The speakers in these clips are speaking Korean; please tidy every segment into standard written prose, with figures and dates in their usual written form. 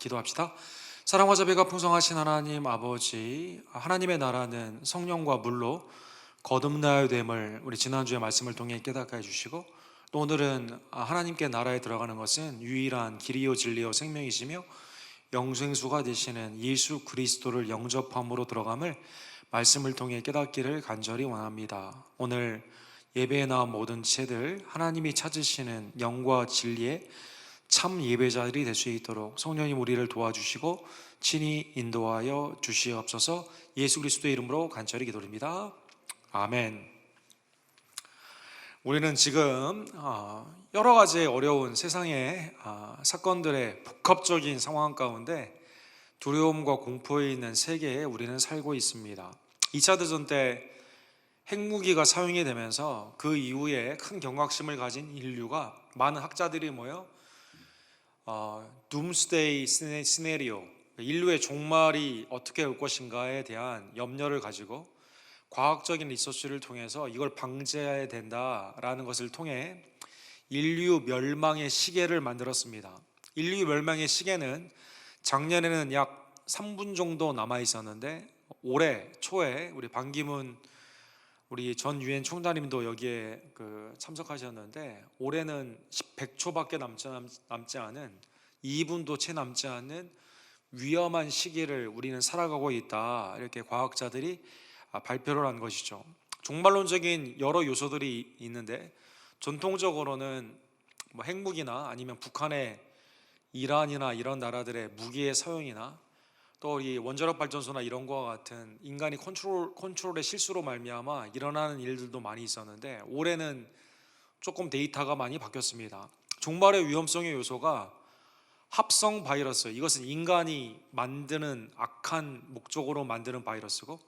기도합시다. 사랑과 자비가 풍성하신 하나님 아버지, 하나님의 나라는 성령과 물로 거듭나야 됨을 우리 지난주의 말씀을 통해 깨닫게 해주시고, 또 오늘은 하나님께 나라에 들어가는 것은 유일한 길이요 진리요 생명이시며 영생수가 되시는 예수 그리스도를 영접함으로 들어감을 말씀을 통해 깨닫기를 간절히 원합니다. 오늘 예배에 나온 모든 지체들, 하나님이 찾으시는 영과 진리의 참 예배자들이 될 수 있도록 성령님 우리를 도와주시고 친히 인도하여 주시옵소서. 예수 그리스도의 이름으로 간절히 기도드립니다. 아멘. 우리는 지금 여러 가지 어려운 세상의 사건들의 복합적인 상황 가운데 두려움과 공포에 있는 세계에 우리는 살고 있습니다. 2차 대전 때 핵무기가 사용이 되면서 그 이후에 큰 경각심을 가진 인류가, 많은 학자들이 모여 둠스데이 시네리오, 인류의 종말이 어떻게 올 것인가에 대한 염려를 가지고 과학적인 리서치를 통해서 이걸 방지해야 된다라는 것을 통해 인류 멸망의 시계를 만들었습니다. 인류 멸망의 시계는 작년에는 약 3분 정도 남아 있었는데, 올해 초에 우리 반기문 우리 전 유엔 총장님도 여기에 참석하셨는데, 올해는 100초밖에 남지 않은, 2분도 채 남지 않는 위험한 시기를 우리는 살아가고 있다, 이렇게 과학자들이 발표를 한 것이죠. 종말론적인 여러 요소들이 있는데, 전통적으로는 핵무기나 아니면 북한의 이란이나 이런 나라들의 무기의 사용이나 또 이 원자력 발전소나 이런 거와 같은 인간이 컨트롤의 실수로 말미암아 일어나는 일들도 많이 있었는데, 올해는 조금 데이터가 많이 바뀌었습니다. 종말의 위험성의 요소가 합성 바이러스, 이것은 인간이 만드는 악한 목적으로 만드는 바이러스고,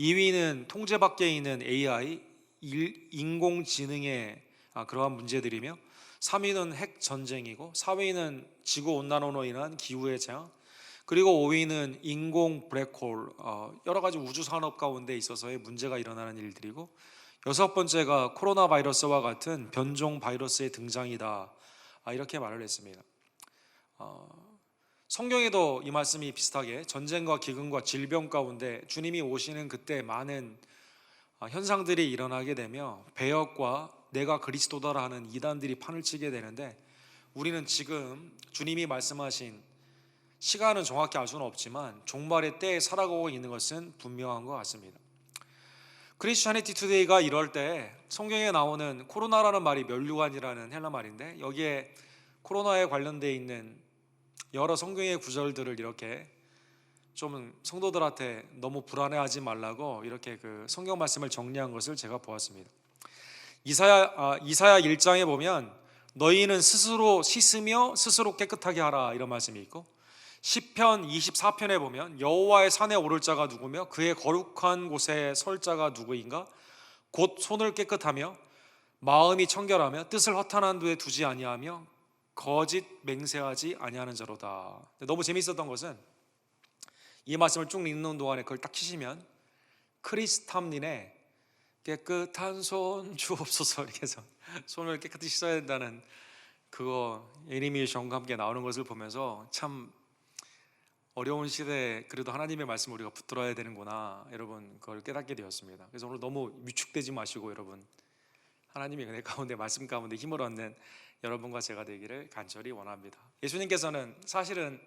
2위는 통제 밖에 있는 AI, 인공지능의 그러한 문제들이며, 3위는 핵 전쟁이고, 4위는 지구 온난화로 인한 기후의 재앙, 그리고 5위는 인공 블랙홀, 여러 가지 우주 산업 가운데 있어서의 문제가 일어나는 일들이고, 6번째가 코로나 바이러스와 같은 변종 바이러스의 등장이다, 이렇게 말을 했습니다. 성경에도 이 말씀이 비슷하게 전쟁과 기근과 질병 가운데 주님이 오시는 그때 많은 현상들이 일어나게 되며 배역과 내가 그리스도다라 하는 이단들이 판을 치게 되는데, 우리는 지금 주님이 말씀하신 시간은 정확히 알 수는 없지만 종말의 때에 살아가고 있는 것은 분명한 것 같습니다. 크리스천니티 투데이가 이럴 때 성경에 나오는 코로나라는 말이 멸류관이라는 헬라 말인데, 여기에 코로나에 관련되어 있는 여러 성경의 구절들을 이렇게 좀 성도들한테 너무 불안해하지 말라고 이렇게 성경 말씀을 정리한 것을 제가 보았습니다. 이사야 1장에 보면 너희는 스스로 씻으며 스스로 깨끗하게 하라, 이런 말씀이 있고, 시편 24편에 보면 여호와의 산에 오를 자가 누구며 그의 거룩한 곳에 설 자가 누구인가, 곧 손을 깨끗하며 마음이 청결하며 뜻을 허탄한 데에 두지 아니하며 거짓 맹세하지 아니하는 자로다. 너무 재미있었던 것은 이 말씀을 쭉 읽는 동안에 그걸 딱 치시면 크리스탐린의 깨끗한 손 주옵소서, 이렇게 해서 손을 깨끗이 씻어야 된다는 그거 애니메이션과 함께 나오는 것을 보면서 참 어려운 시대에 그래도 하나님의 말씀을 우리가 붙들어야 되는구나, 여러분, 그걸 깨닫게 되었습니다. 그래서 오늘 너무 위축되지 마시고, 여러분, 하나님의 은혜 가운데, 말씀 가운데 힘을 얻는 여러분과 제가 되기를 간절히 원합니다. 예수님께서는 사실은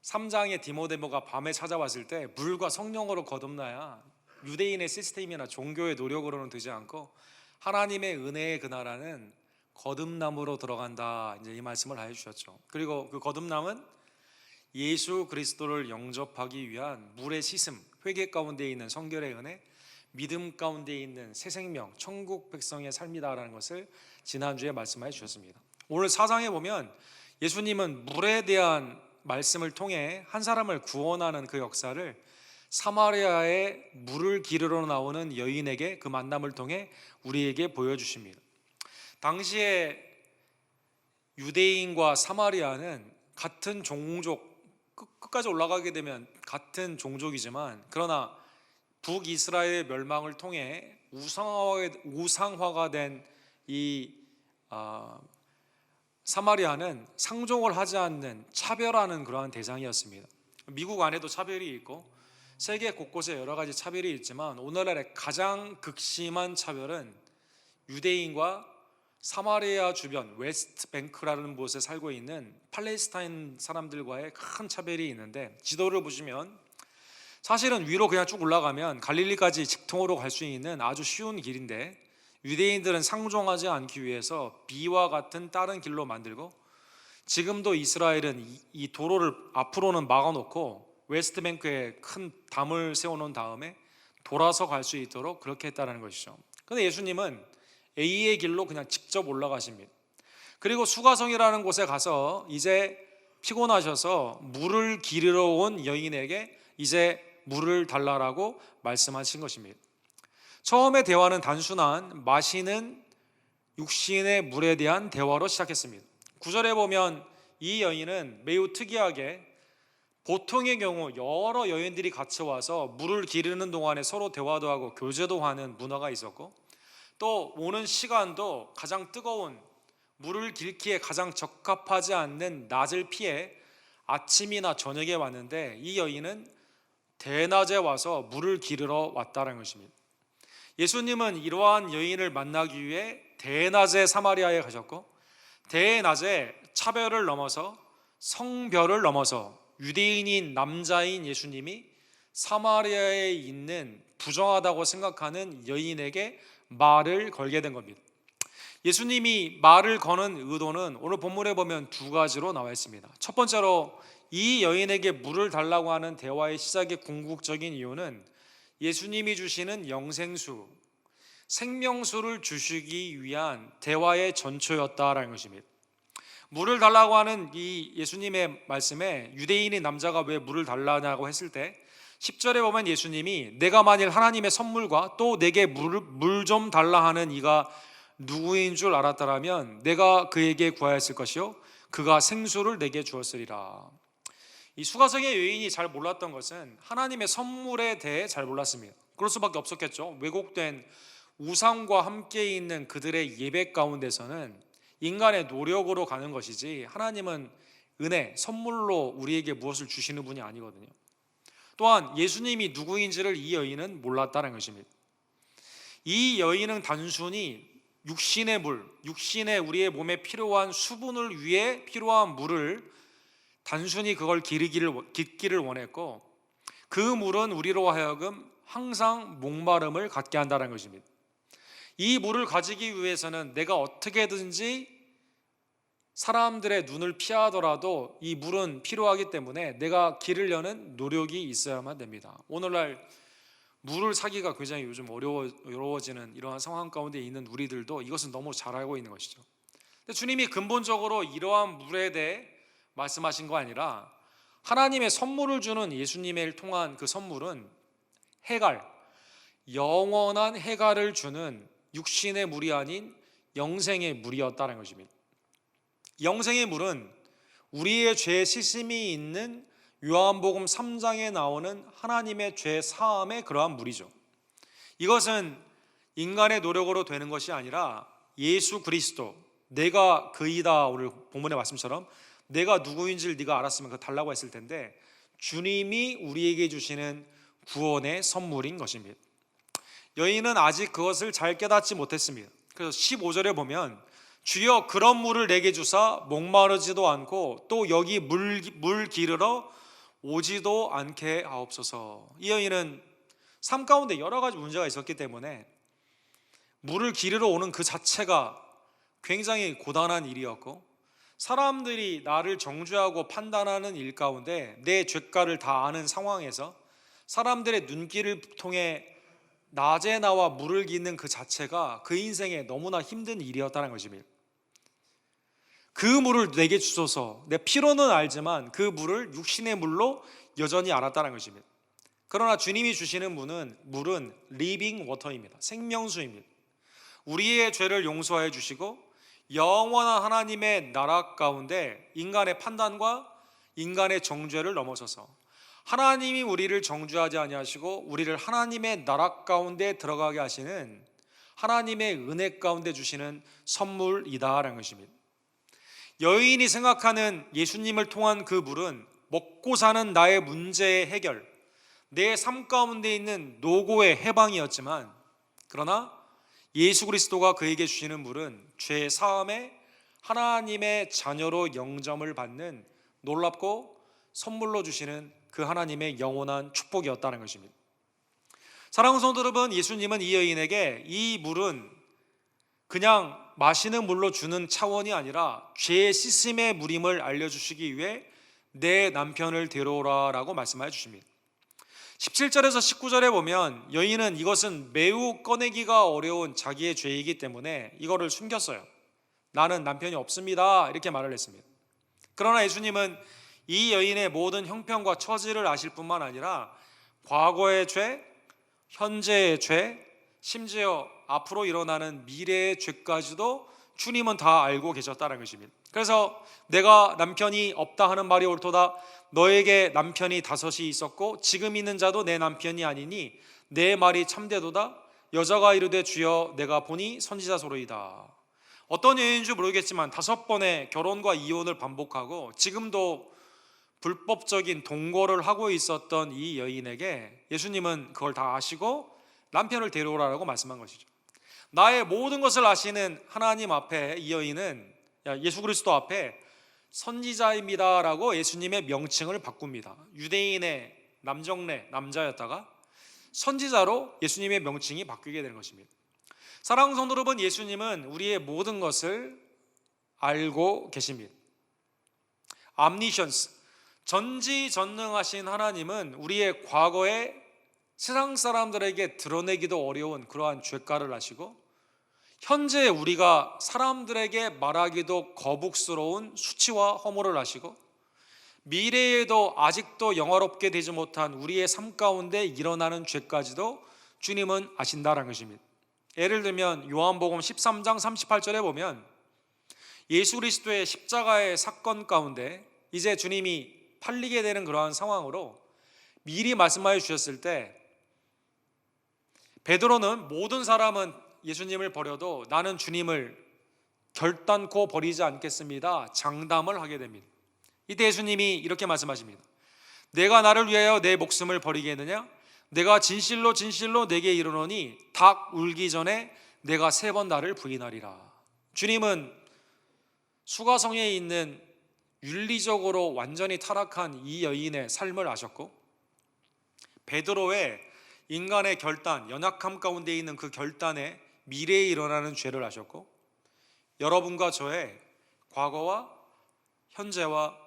3장의 디모데모가 밤에 찾아왔을 때 물과 성령으로 거듭나야 유대인의 시스템이나 종교의 노력으로는 되지 않고 하나님의 은혜의 그 나라는 거듭남으로 들어간다, 이제 이 말씀을 해 주셨죠. 그리고 그 거듭남은 예수 그리스도를 영접하기 위한 물의 씻음, 회개 가운데 있는 성결의 은혜, 믿음 가운데 있는 새 생명, 천국 백성의 삶이다라는 것을 지난주에 말씀해 주셨습니다. 오늘 4장에 보면 예수님은 물에 대한 말씀을 통해 한 사람을 구원하는 그 역사를 사마리아의 물을 기르러 나오는 여인에게 그 만남을 통해 우리에게 보여주십니다. 당시에 유대인과 사마리아는 같은 종족, 끝까지 올라가게 되면 같은 종족이지만, 그러나 북이스라엘 멸망을 통해 우상화가 된 이 사마리아는 상종을 하지 않는 차별하는 그러한 대상이었습니다. 미국 안에도 차별이 있고 세계 곳곳에 여러 가지 차별이 있지만 오늘날의 가장 극심한 차별은 유대인과 사마리아 주변 웨스트뱅크라는 곳에 살고 있는 팔레스타인 사람들과의 큰 차별이 있는데, 지도를 보시면 사실은 위로 그냥 쭉 올라가면 갈릴리까지 직통으로 갈 수 있는 아주 쉬운 길인데, 유대인들은 상종하지 않기 위해서 비와 같은 다른 길로 만들고, 지금도 이스라엘은 이 도로를 앞으로는 막아놓고 웨스트뱅크에 큰 담을 세워놓은 다음에 돌아서 갈 수 있도록 그렇게 했다는 것이죠. 그런데 예수님은 A의 길로 그냥 직접 올라가십니다. 그리고 수가성이라는 곳에 가서 이제 피곤하셔서 물을 기르러 온 여인에게 이제 물을 달라라고 말씀하신 것입니다. 처음에 대화는 단순한 마시는 육신의 물에 대한 대화로 시작했습니다. 9절에 보면 이 여인은 매우 특이하게, 보통의 경우 여러 여인들이 같이 와서 물을 기르는 동안에 서로 대화도 하고 교제도 하는 문화가 있었고, 또 오는 시간도 가장 뜨거운, 물을 길기에 가장 적합하지 않는 낮을 피해 아침이나 저녁에 왔는데, 이 여인은 대낮에 와서 물을 기르러 왔다는 것입니다. 예수님은 이러한 여인을 만나기 위해 대낮에 사마리아에 가셨고, 대낮에 차별을 넘어서 성별을 넘어서 유대인인 남자인 예수님이 사마리아에 있는 부정하다고 생각하는 여인에게 말을 걸게 된 겁니다. 예수님이 말을 거는 의도는 오늘 본문에 보면 두 가지로 나와 있습니다. 첫 번째로 이 여인에게 물을 달라고 하는 대화의 시작의 궁극적인 이유는 예수님이 주시는 영생수, 생명수를 주시기 위한 대화의 전초였다라는 것입니다. 물을 달라고 하는 이 예수님의 말씀에 유대인인 남자가 왜 물을 달라냐고 했을 때 10절에 보면 예수님이 내가 만일 하나님의 선물과 또 내게 물 좀 달라 하는 이가 누구인 줄 알았다라면 내가 그에게 구하였을 것이요 그가 생수를 내게 주었으리라. 이 수가성의 여인이 잘 몰랐던 것은 하나님의 선물에 대해 잘 몰랐습니다. 그럴 수밖에 없었겠죠. 왜곡된 우상과 함께 있는 그들의 예배 가운데서는 인간의 노력으로 가는 것이지 하나님은 은혜, 선물로 우리에게 무엇을 주시는 분이 아니거든요. 또한 예수님이 누구인지를 이 여인은 몰랐다는 것입니다. 이 여인은 단순히 육신의 물, 육신의 우리의 몸에 필요한 수분을 위해 필요한 물을 단순히 그걸 기르기를 원했고, 그 물은 우리로 하여금 항상 목마름을 갖게 한다는 것입니다. 이 물을 가지기 위해서는 내가 어떻게든지 사람들의 눈을 피하더라도 이 물은 필요하기 때문에 내가 기르려는 노력이 있어야만 됩니다. 오늘날 물을 사기가 굉장히 요즘 어려워지는 이러한 상황 가운데 있는 우리들도 이것은 너무 잘 알고 있는 것이죠. 근데 주님이 근본적으로 이러한 물에 대해 말씀하신 거 아니라 하나님의 선물을 주는 예수님을 통한 그 선물은 해갈, 영원한 해갈을 주는 육신의 물이 아닌 영생의 물이었다는 것입니다. 영생의 물은 우리의 죄 씻음이 있는 요한복음 3장에 나오는 하나님의 죄 사함의 그러한 물이죠. 이것은 인간의 노력으로 되는 것이 아니라 예수 그리스도, 내가 그이다, 오늘 본문의 말씀처럼 내가 누구인지를 네가 알았으면 그거 달라고 했을 텐데 주님이 우리에게 주시는 구원의 선물인 것입니다. 여인은 아직 그것을 잘 깨닫지 못했습니다. 그래서 15절에 보면 주여 그런 물을 내게 주사 목마르지도 않고 또 여기 물 기르러 오지도 않게 하옵소서. 이 여인은 삶 가운데 여러 가지 문제가 있었기 때문에 물을 기르러 오는 그 자체가 굉장히 고단한 일이었고, 사람들이 나를 정죄하고 판단하는 일 가운데 내 죄가를 다 아는 상황에서 사람들의 눈길을 통해 낮에 나와 물을 기는 그 자체가 그 인생에 너무나 힘든 일이었다는 것입니다. 그 물을 내게 주소서. 내 피로는 알지만 그 물을 육신의 물로 여전히 알았다는 것입니다. 그러나 주님이 주시는 물은 리빙 워터입니다. 생명수입니다. 우리의 죄를 용서해 주시고 영원한 하나님의 나라 가운데 인간의 판단과 인간의 정죄를 넘어서서 하나님이 우리를 정죄하지 아니하시고 우리를 하나님의 나라 가운데 들어가게 하시는 하나님의 은혜 가운데 주시는 선물이다라는 것입니다. 여인이 생각하는 예수님을 통한 그 물은 먹고 사는 나의 문제의 해결, 내 삶 가운데 있는 노고의 해방이었지만, 그러나 예수 그리스도가 그에게 주시는 물은 죄 사함에 하나님의 자녀로 영접을 받는 놀랍고 선물로 주시는 그 하나님의 영원한 축복이었다는 것입니다. 사랑하는 성도 여러분, 예수님은 이 여인에게 이 물은 그냥 마시는 물로 주는 차원이 아니라 죄 씻음의 물임을 알려주시기 위해 내 남편을 데려오라 라고 말씀하여 주십니다. 17절에서 19절에 보면 여인은 이것은 매우 꺼내기가 어려운 자기의 죄이기 때문에 이거를 숨겼어요. 나는 남편이 없습니다, 이렇게 말을 했습니다. 그러나 예수님은 이 여인의 모든 형편과 처지를 아실 뿐만 아니라 과거의 죄, 현재의 죄, 심지어 앞으로 일어나는 미래의 죄까지도 주님은 다 알고 계셨다는 것입니다. 그래서 내가 남편이 없다 하는 말이 옳도다. 너에게 남편이 5이 있었고 지금 있는 자도 내 남편이 아니니 내 말이 참되도다. 여자가 이르되 주여 내가 보니 선지자소로이다. 어떤 여인인지 모르겠지만 5번의 결혼과 이혼을 반복하고 지금도 불법적인 동거를 하고 있었던 이 여인에게 예수님은 그걸 다 아시고 남편을 데려오라고 말씀한 것이죠. 나의 모든 것을 아시는 하나님 앞에 이 여인은 예수 그리스도 앞에 선지자입니다라고 예수님의 명칭을 바꿉니다. 유대인의 남정네 남자였다가 선지자로 예수님의 명칭이 바뀌게 되는 것입니다. 사랑하는 성도 여러분, 예수님은 우리의 모든 것을 알고 계십니다. 암니션스, 전지전능하신 하나님은 우리의 과거에 세상 사람들에게 드러내기도 어려운 그러한 죄가를 아시고, 현재 우리가 사람들에게 말하기도 거북스러운 수치와 허물을 아시고, 미래에도 아직도 영화롭게 되지 못한 우리의 삶 가운데 일어나는 죄까지도 주님은 아신다는 것입니다. 예를 들면 요한복음 13장 38절에 보면 예수 그리스도의 십자가의 사건 가운데 이제 주님이 팔리게 되는 그러한 상황으로 미리 말씀하여 주셨을 때 베드로는 모든 사람은 예수님을 버려도 나는 주님을 결단코 버리지 않겠습니다, 장담을 하게 됩니다. 이때 예수님이 이렇게 말씀하십니다. 내가 나를 위하여 내 목숨을 버리겠느냐? 내가 진실로 진실로 내게 이르노니 닭 울기 전에 내가 3번 나를 부인하리라. 주님은 수가성에 있는 윤리적으로 완전히 타락한 이 여인의 삶을 아셨고, 베드로의 인간의 결단, 연약함 가운데 있는 그 결단에 미래에 일어나는 죄를 아셨고, 여러분과 저의 과거와 현재와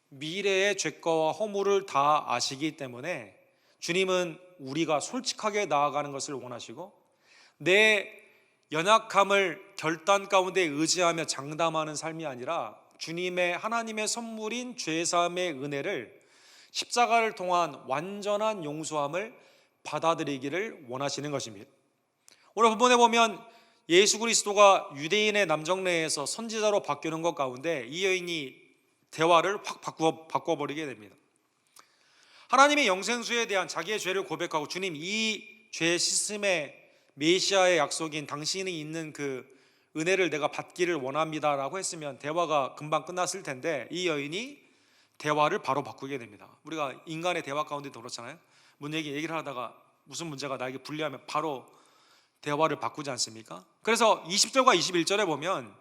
미래의 죄과와 허물을 다 아시기 때문에 주님은 우리가 솔직하게 나아가는 것을 원하시고, 내 연약함을 결단 가운데 의지하며 장담하는 삶이 아니라 주님의 하나님의 선물인 죄사함의 은혜를 십자가를 통한 완전한 용서함을 받아들이기를 원하시는 것입니다. 오늘 본문에 보면 예수 그리스도가 유대인의 남정네에서 선지자로 바뀌는 것 가운데 이 여인이 대화를 확 바꿔버리게 됩니다. 하나님의 영생수에 대한 자기의 죄를 고백하고, 주님, 이 죄 씻음의 메시아의 약속인 당신이 있는 그 은혜를 내가 받기를 원합니다 라고 했으면 대화가 금방 끝났을 텐데, 이 여인이 대화를 바로 바꾸게 됩니다. 우리가 인간의 대화 가운데도 그렇잖아요. 얘기를 하다가 무슨 문제가 나에게 불리하면 바로 대화를 바꾸지 않습니까? 그래서 20절과 21절에 보면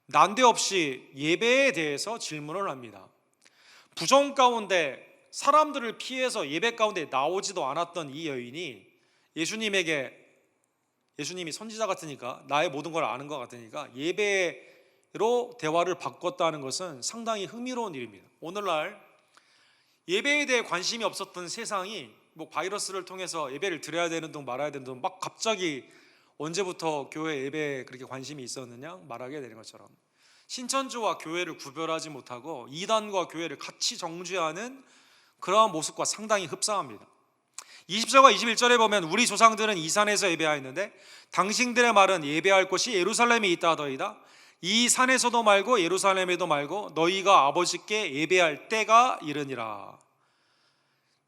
난데없이 예배에 대해서 질문을 합니다. 부정 가운데 사람들을 피해서 예배 가운데 나오지도 않았던 이 여인이 예수님이 선지자 같으니까, 나의 모든 걸 아는 것 같으니까 예배로 대화를 바꿨다는 것은 상당히 흥미로운 일입니다. 오늘날 예배에 대해 관심이 없었던 세상이 바이러스를 통해서 예배를 드려야 되는 둥 말아야 되는 둥 막 갑자기 언제부터 교회 예배에 그렇게 관심이 있었느냐 말하게 되는 것처럼, 신천지와 교회를 구별하지 못하고 이단과 교회를 같이 정죄하는 그러한 모습과 상당히 흡사합니다. 20절과 21절에 보면 우리 조상들은 이 산에서 예배하였는데 당신들의 말은 예배할 곳이 예루살렘에 있다 하더이다. 이 산에서도 말고 예루살렘에도 말고 너희가 아버지께 예배할 때가 이르니라.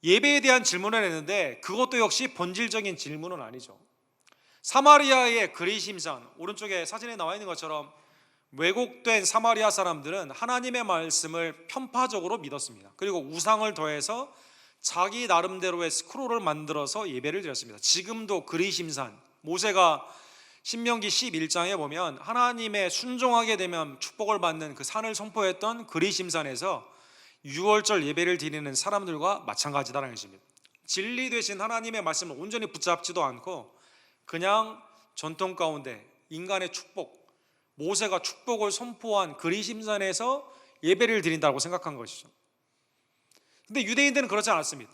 예배에 대한 질문을 했는데 그것도 역시 본질적인 질문은 아니죠. 사마리아의 그리심산, 오른쪽에 사진에 나와 있는 것처럼 왜곡된 사마리아 사람들은 하나님의 말씀을 편파적으로 믿었습니다. 그리고 우상을 더해서 자기 나름대로의 스크롤을 만들어서 예배를 드렸습니다. 지금도 그리심산, 모세가 신명기 11장에 보면 하나님의 순종하게 되면 축복을 받는 그 산을 선포했던 그리심산에서 유월절 예배를 드리는 사람들과 마찬가지다라는 것입니다. 진리 되신 하나님의 말씀을 온전히 붙잡지도 않고 그냥 전통 가운데 인간의 축복, 모세가 축복을 선포한 그리심산에서 예배를 드린다고 생각한 것이죠. 근데 유대인들은 그렇지 않았습니다.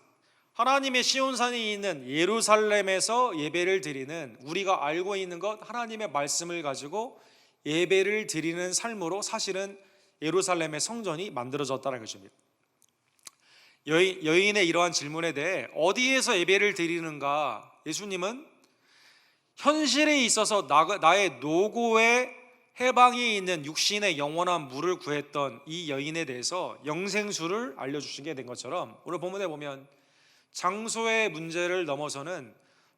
하나님의 시온산이 있는 예루살렘에서 예배를 드리는, 우리가 알고 있는 것 하나님의 말씀을 가지고 예배를 드리는 삶으로 사실은 예루살렘의 성전이 만들어졌다는 것입니다. 여인의 이러한 질문에 대해 어디에서 예배를 드리는가, 예수님은 현실에 있어서 나의 노고의 해방이 있는 육신의 영원한 물을 구했던 이 여인에 대해서 영생수를 알려주시게 된 것처럼 오늘 본문에 보면 장소의 문제를 넘어서는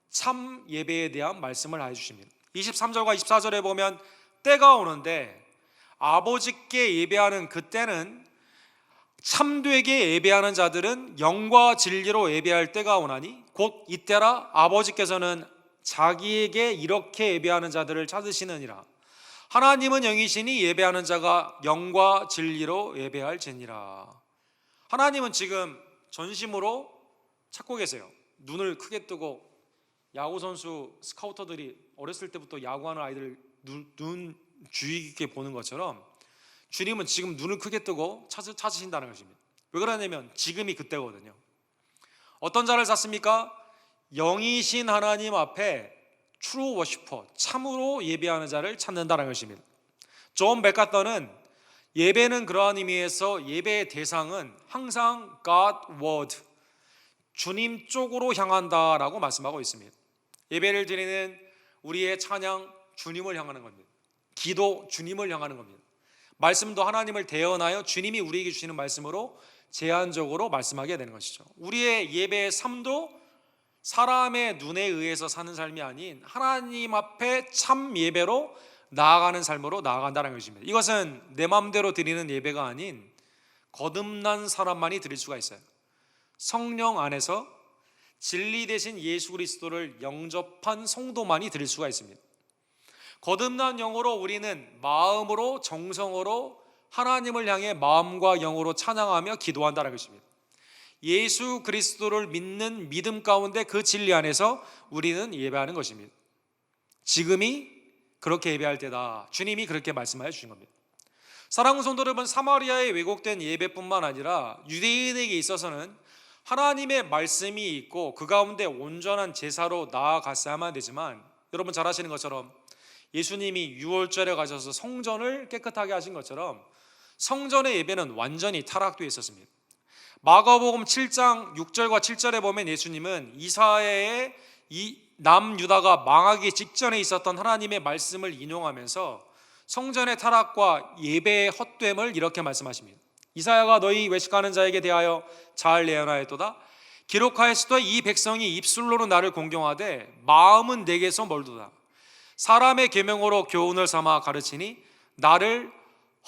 참 예배에 대한 말씀을 해주십니다. 23절과 24절에 보면 때가 오는데 아버지께 예배하는 그때는 참되게 예배하는 자들은 영과 진리로 예배할 때가 오나니 곧 이때라 아버지께서는 자기에게 이렇게 예배하는 자들을 찾으시느니라. 하나님은 영이시니 예배하는 자가 영과 진리로 예배할지니라. 하나님은 지금 전심으로 찾고 계세요. 눈을 크게 뜨고 야구선수 스카우터들이 어렸을 때부터 야구하는 아이들 눈 주의 깊게 보는 것처럼 주님은 지금 눈을 크게 뜨고 찾으신다는 것입니다. 왜 그러냐면 지금이 그때거든요. 어떤 자를 찾습니까? 영이신 하나님 앞에 트루 워시퍼, 참으로 예배하는 자를 찾는다는 것입니다. 존 맥카터는 예배는 그러한 의미에서 예배의 대상은 항상 God Word, 주님 쪽으로 향한다라고 말씀하고 있습니다. 예배를 드리는 우리의 찬양, 주님을 향하는 겁니다. 기도, 주님을 향하는 겁니다. 말씀도 하나님을 대언하여 주님이 우리에게 주시는 말씀으로 제한적으로 말씀하게 되는 것이죠. 우리의 예배의 삶도 사람의 눈에 의해서 사는 삶이 아닌 하나님 앞에 참 예배로 나아가는 삶으로 나아간다는 것입니다. 이것은 내 마음대로 드리는 예배가 아닌 거듭난 사람만이 드릴 수가 있어요. 성령 안에서 진리 대신 예수 그리스도를 영접한 성도만이 드릴 수가 있습니다. 거듭난 영으로 우리는 마음으로, 정성으로 하나님을 향해 마음과 영으로 찬양하며 기도한다는 것입니다. 예수 그리스도를 믿는 믿음 가운데 그 진리 안에서 우리는 예배하는 것입니다. 지금이 그렇게 예배할 때다. 주님이 그렇게 말씀하여 주신 겁니다. 사랑하는 성도 여러분, 사마리아의 왜곡된 예배뿐만 아니라 유대인에게 있어서는 하나님의 말씀이 있고 그 가운데 온전한 제사로 나아갔어야만 되지만, 여러분 잘 아시는 것처럼 예수님이 유월절에 가셔서 성전을 깨끗하게 하신 것처럼 성전의 예배는 완전히 타락되어 있었습니다. 마가복음 7장 6절과 7절에 보면 예수님은 이사야의 남유다가 망하기 직전에 있었던 하나님의 말씀을 인용하면서 성전의 타락과 예배의 헛됨을 이렇게 말씀하십니다. 이사야가 너희 외식하는 자에게 대하여 잘 예언하였도다. 기록하였으되 이 백성이 입술로는 나를 공경하되 마음은 내게서 멀도다. 사람의 계명으로 교훈을 삼아 가르치니 나를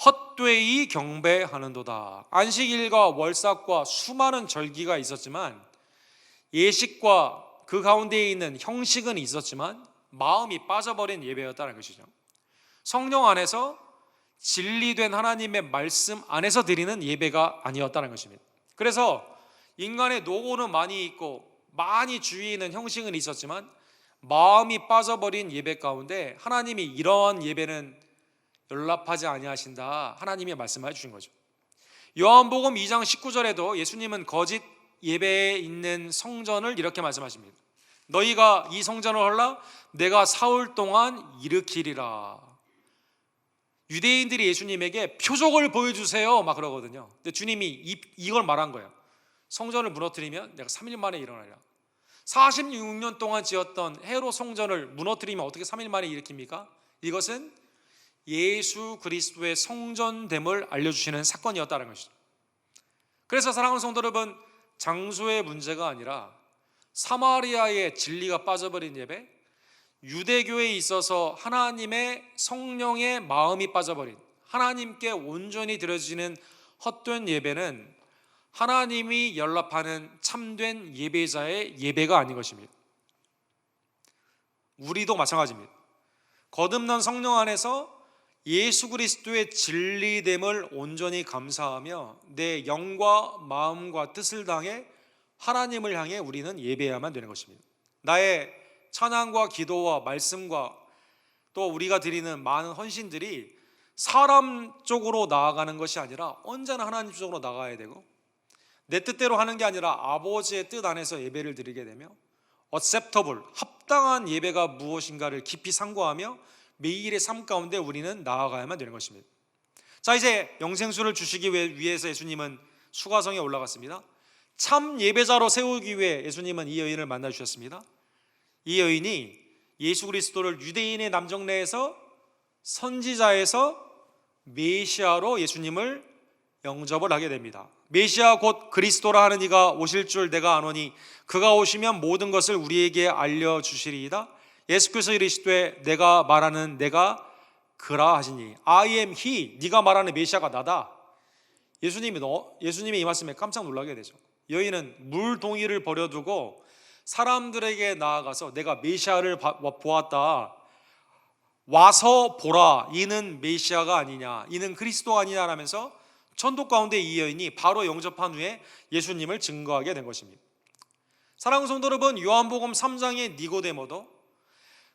헛되이 경배하는도다. 안식일과 월삭과 수많은 절기가 있었지만, 예식과 그 가운데에 있는 형식은 있었지만 마음이 빠져버린 예배였다는 것이죠. 성령 안에서 진리된 하나님의 말씀 안에서 드리는 예배가 아니었다는 것입니다. 그래서 인간의 노고는 많이 있고 많이 주의 있는 형식은 있었지만 마음이 빠져버린 예배 가운데 하나님이 이러한 예배는 연락하지 아니하신다, 하나님이 말씀해 주신 거죠. 요한복음 2장 19절에도 예수님은 거짓 예배에 있는 성전을 이렇게 말씀하십니다. 너희가 이 성전을 헐라 내가 사흘 동안 일으키리라. 유대인들이 예수님에게 표적을 보여주세요 막 그러거든요. 근데 주님이 이걸 말한 거예요. 성전을 무너뜨리면 내가 3일 만에 일어나리라. 46년 동안 지었던 헤롯 성전을 무너뜨리면 어떻게 3일 만에 일으킵니까? 이것은 예수 그리스도의 성전됨을 알려주시는 사건이었다는 것이죠. 그래서 사랑하는 성도 여러분, 장소의 문제가 아니라 사마리아의 진리가 빠져버린 예배, 유대교에 있어서 하나님의 성령의 마음이 빠져버린, 하나님께 온전히 드려지는 헛된 예배는 하나님이 연락하는 참된 예배자의 예배가 아닌 것입니다. 우리도 마찬가지입니다. 거듭난 성령 안에서 예수 그리스도의 진리됨을 온전히 감사하며 내 영과 마음과 뜻을 다해 하나님을 향해 우리는 예배해야만 되는 것입니다. 나의 찬양과 기도와 말씀과 또 우리가 드리는 많은 헌신들이 사람 쪽으로 나아가는 것이 아니라 언제나 하나님 쪽으로 나가야 되고, 내 뜻대로 하는 게 아니라 아버지의 뜻 안에서 예배를 드리게 되며 acceptable, 합당한 예배가 무엇인가를 깊이 상고하며 매일의 삶 가운데 우리는 나아가야만 되는 것입니다. 자, 이제 영생수를 주시기 위해서 예수님은 수가성에 올라갔습니다. 참 예배자로 세우기 위해 예수님은 이 여인을 만나 주셨습니다. 이 여인이 예수 그리스도를 유대인의 남정네에서 선지자에서 메시아로 예수님을 영접을 하게 됩니다. 메시아 곧 그리스도라 하는 이가 오실 줄 내가 아노니 그가 오시면 모든 것을 우리에게 알려주시리이다. 예수께서 이르시되 내가 말하는 내가 그라 하시니 I am he, 네가 말하는 메시아가 나다. 예수님이 이 말씀에 깜짝 놀라게 되죠. 여인은 물동이를 버려두고 사람들에게 나아가서 내가 메시아를 보았다, 와서 보라, 이는 메시아가 아니냐, 이는 그리스도가 아니냐 라면서 천도 가운데 이 여인이 바로 영접한 후에 예수님을 증거하게 된 것입니다. 사랑하는 성도 여러분, 요한복음 3장의 니고데모도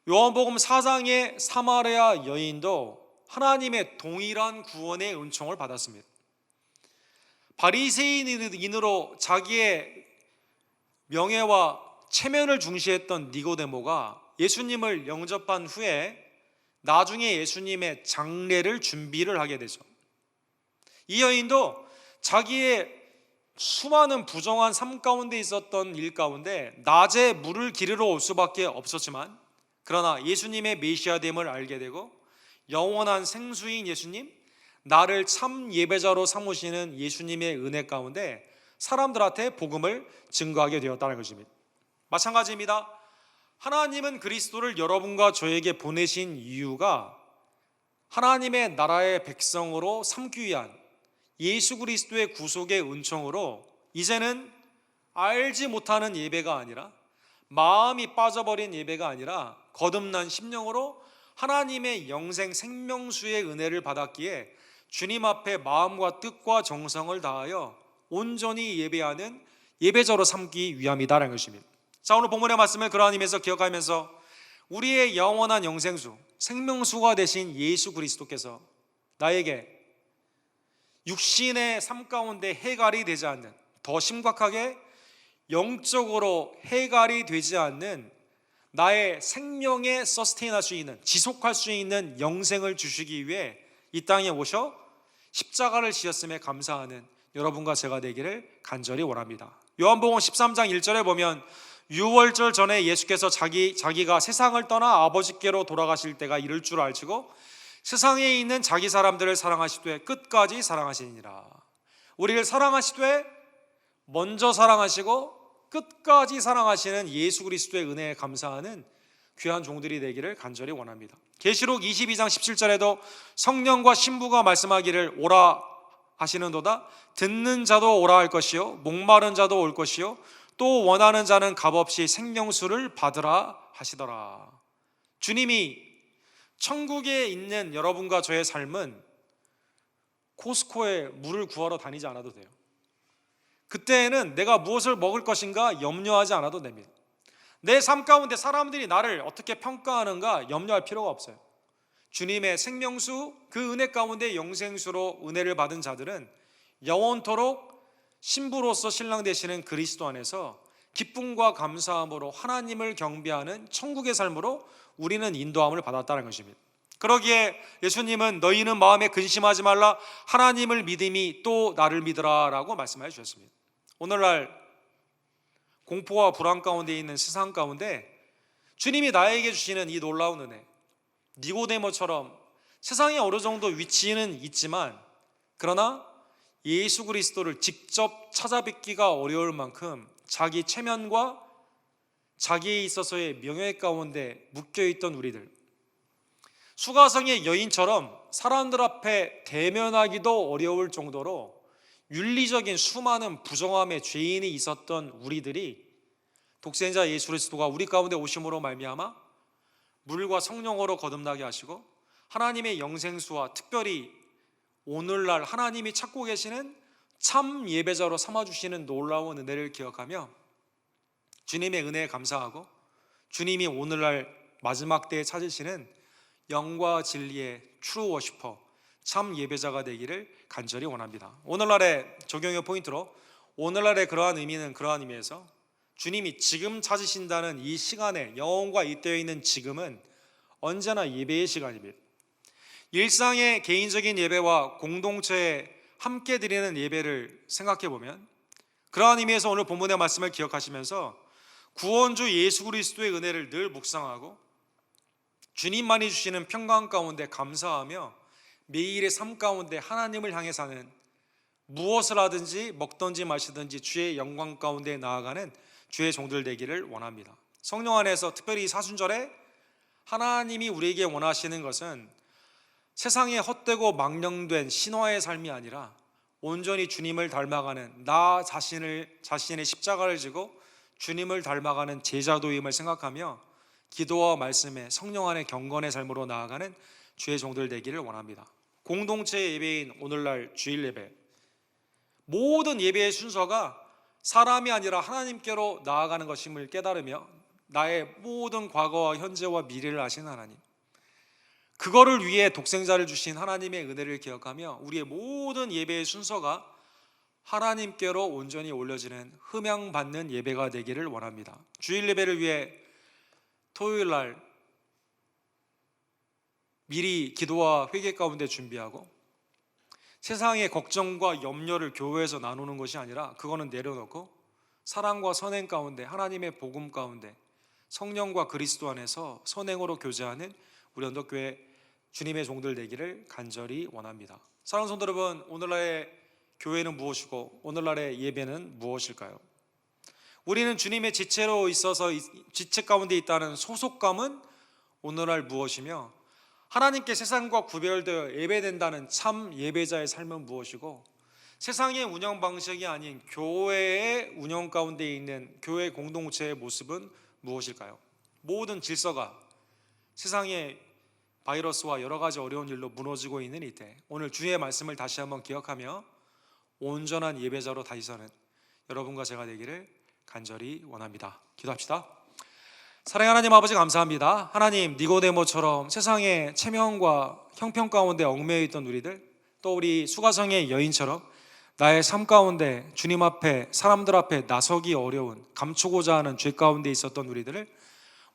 요한복음 4장의 사마리아 여인도 하나님의 동일한 구원의 은총을 받았습니다. 바리새인인으로 자기의 명예와 체면을 중시했던 니고데모가 예수님을 영접한 후에 나중에 예수님의 장례를 준비를 하게 되죠. 이 여인도 자기의 수많은 부정한 삶 가운데 있었던 일 가운데 낮에 물을 기르러 올 수밖에 없었지만, 그러나 예수님의 메시아됨을 알게 되고 영원한 생수인 예수님, 나를 참 예배자로 삼으시는 예수님의 은혜 가운데 사람들한테 복음을 증거하게 되었다는 것입니다. 마찬가지입니다. 하나님은 그리스도를 여러분과 저에게 보내신 이유가 하나님의 나라의 백성으로 삼기 위한 예수 그리스도의 구속의 은총으로 이제는 알지 못하는 예배가 아니라, 마음이 빠져버린 예배가 아니라 거듭난 심령으로 하나님의 영생 생명수의 은혜를 받았기에 주님 앞에 마음과 뜻과 정성을 다하여 온전히 예배하는 예배자로 삼기 위함이다라는 것입니다. 자, 오늘 본문의 말씀을 그러한 의미에서 기억하면서 우리의 영원한 영생수, 생명수가 되신 예수 그리스도께서 나에게 육신의 삶 가운데 해갈이 되지 않는, 더 심각하게 영적으로 해갈이 되지 않는 나의 생명에 서스테인할 수 있는, 지속할 수 있는 영생을 주시기 위해 이 땅에 오셔 십자가를 지었음에 감사하는 여러분과 제가 되기를 간절히 원합니다. 요한복음 13장 1절에 보면 유월절 전에 예수께서 자기가 세상을 떠나 아버지께로 돌아가실 때가 이를 줄 알시고 세상에 있는 자기 사람들을 사랑하시되 끝까지 사랑하시니라. 우리를 사랑하시되 먼저 사랑하시고 끝까지 사랑하시는 예수 그리스도의 은혜에 감사하는 귀한 종들이 되기를 간절히 원합니다. 계시록 22장 17절에도 성령과 신부가 말씀하기를 오라 하시는도다. 듣는 자도 오라 할 것이요 목마른 자도 올 것이요 또 원하는 자는 값없이 생명수를 받으라 하시더라. 주님이 천국에 있는 여러분과 저의 삶은 코스코에 물을 구하러 다니지 않아도 돼요. 그때에는 내가 무엇을 먹을 것인가 염려하지 않아도 됩니다. 내 삶 가운데 사람들이 나를 어떻게 평가하는가 염려할 필요가 없어요. 주님의 생명수, 그 은혜 가운데 영생수로 은혜를 받은 자들은 영원토록 신부로서 신랑 되시는 그리스도 안에서 기쁨과 감사함으로 하나님을 경배하는 천국의 삶으로 우리는 인도함을 받았다는 것입니다. 그러기에 예수님은 너희는 마음에 근심하지 말라, 하나님을 믿음이 또 나를 믿으라 라고 말씀해 주셨습니다. 오늘날 공포와 불안 가운데 있는 세상 가운데 주님이 나에게 주시는 이 놀라운 은혜, 니고데모처럼 세상에 어느 정도 위치는 있지만 그러나 예수 그리스도를 직접 찾아뵙기가 어려울 만큼 자기 체면과 자기에 있어서의 명예 가운데 묶여있던 우리들, 수가성의 여인처럼 사람들 앞에 대면하기도 어려울 정도로 윤리적인 수많은 부정함의 죄인이 있었던 우리들이 독생자 예수 그리스도가 우리 가운데 오심으로 말미암아 물과 성령으로 거듭나게 하시고 하나님의 영생수와 특별히 오늘날 하나님이 찾고 계시는 참 예배자로 삼아주시는 놀라운 은혜를 기억하며 주님의 은혜에 감사하고 주님이 오늘날 마지막 때에 찾으시는 영과 진리의 트루 워시퍼, 참 예배자가 되기를 간절히 원합니다. 오늘날의 적용의 포인트로, 오늘날의 그러한 의미는 그러한 의미에서 주님이 지금 찾으신다는 이 시간에, 영혼과 잇대어 있는 지금은 언제나 예배의 시간입니다. 일상의 개인적인 예배와 공동체에 함께 드리는 예배를 생각해 보면, 그러한 의미에서 오늘 본문의 말씀을 기억하시면서 구원주 예수 그리스도의 은혜를 늘 묵상하고 주님만이 주시는 평강 가운데 감사하며 매일의 삶 가운데 하나님을 향해 사는, 무엇을 하든지 먹든지 마시든지 주의 영광 가운데 나아가는 주의 종들 되기를 원합니다. 성령 안에서 특별히 사순절에 하나님이 우리에게 원하시는 것은 세상에 헛되고 망령된 신화의 삶이 아니라 온전히 주님을 닮아가는, 나 자신의 십자가를 지고 주님을 닮아가는 제자도임을 생각하며 기도와 말씀에 성령 안의 경건의 삶으로 나아가는 주의 종들 되기를 원합니다. 공동체 예배인 오늘날 주일 예배, 모든 예배의 순서가 사람이 아니라 하나님께로 나아가는 것임을 깨달으며 나의 모든 과거와 현재와 미래를 아시는 하나님, 그거를 위해 독생자를 주신 하나님의 은혜를 기억하며 우리의 모든 예배의 순서가 하나님께로 온전히 올려지는 흠양받는 예배가 되기를 원합니다. 주일 예배를 위해 토요일날 미리 기도와 회개 가운데 준비하고 세상의 걱정과 염려를 교회에서 나누는 것이 아니라 그거는 내려놓고 사랑과 선행 가운데, 하나님의 복음 가운데 성령과 그리스도 안에서 선행으로 교제하는 우리 언덕교회 주님의 종들 되기를 간절히 원합니다. 사랑하는 성도 여러분, 오늘날의 교회는 무엇이고 오늘날의 예배는 무엇일까요? 우리는 주님의 지체로 있어서 지체 가운데 있다는 소속감은 오늘날 무엇이며, 하나님께 세상과 구별되어 예배된다는 참 예배자의 삶은 무엇이고, 세상의 운영 방식이 아닌 교회의 운영 가운데 있는 교회 공동체의 모습은 무엇일까요? 모든 질서가 세상의 바이러스와 여러 가지 어려운 일로 무너지고 있는 이때 오늘 주의 말씀을 다시 한번 기억하며 온전한 예배자로 다시 서는 여러분과 제가 되기를 간절히 원합니다. 기도합시다. 사랑하는 하나님 아버지, 감사합니다. 하나님, 니고데모처럼 세상의 체면과 형편 가운데 얽매여 있던 우리들, 또 우리 수가성의 여인처럼 나의 삶 가운데 주님 앞에, 사람들 앞에 나서기 어려운, 감추고자 하는 죄 가운데 있었던 우리들을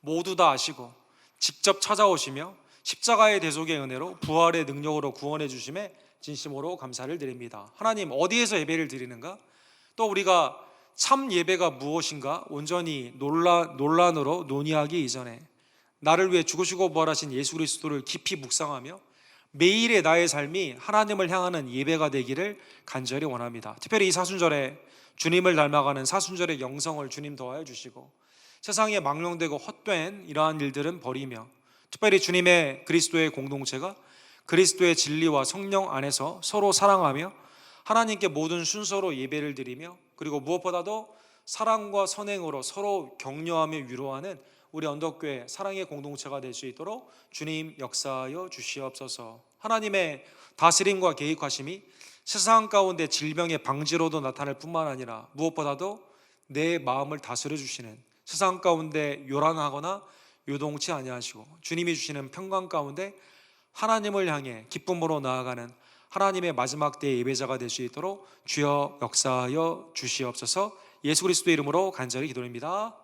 모두 다 아시고 직접 찾아오시며 십자가의 대속의 은혜로 부활의 능력으로 구원해 주심에 진심으로 감사를 드립니다. 하나님, 어디에서 예배를 드리는가? 또 우리가 참 예배가 무엇인가 온전히 논란으로 논의하기 이전에 나를 위해 죽으시고 부활하신 예수 그리스도를 깊이 묵상하며 매일의 나의 삶이 하나님을 향하는 예배가 되기를 간절히 원합니다. 특별히 이 사순절에 주님을 닮아가는 사순절의 영성을 주님 더하여 주시고 세상에 망령되고 헛된 이러한 일들은 버리며 특별히 주님의 그리스도의 공동체가 그리스도의 진리와 성령 안에서 서로 사랑하며 하나님께 모든 순서로 예배를 드리며, 그리고 무엇보다도 사랑과 선행으로 서로 격려하며 위로하는 우리 언덕교회 사랑의 공동체가 될 수 있도록 주님 역사하여 주시옵소서. 하나님의 다스림과 계획하심이 세상 가운데 질병의 방지로도 나타날 뿐만 아니라 무엇보다도 내 마음을 다스려 주시는, 세상 가운데 요란하거나 요동치 아니하시고 주님이 주시는 평강 가운데 하나님을 향해 기쁨으로 나아가는 하나님의 마지막 때의 예배자가 될 수 있도록 주여 역사하여 주시옵소서. 예수 그리스도의 이름으로 간절히 기도드립니다.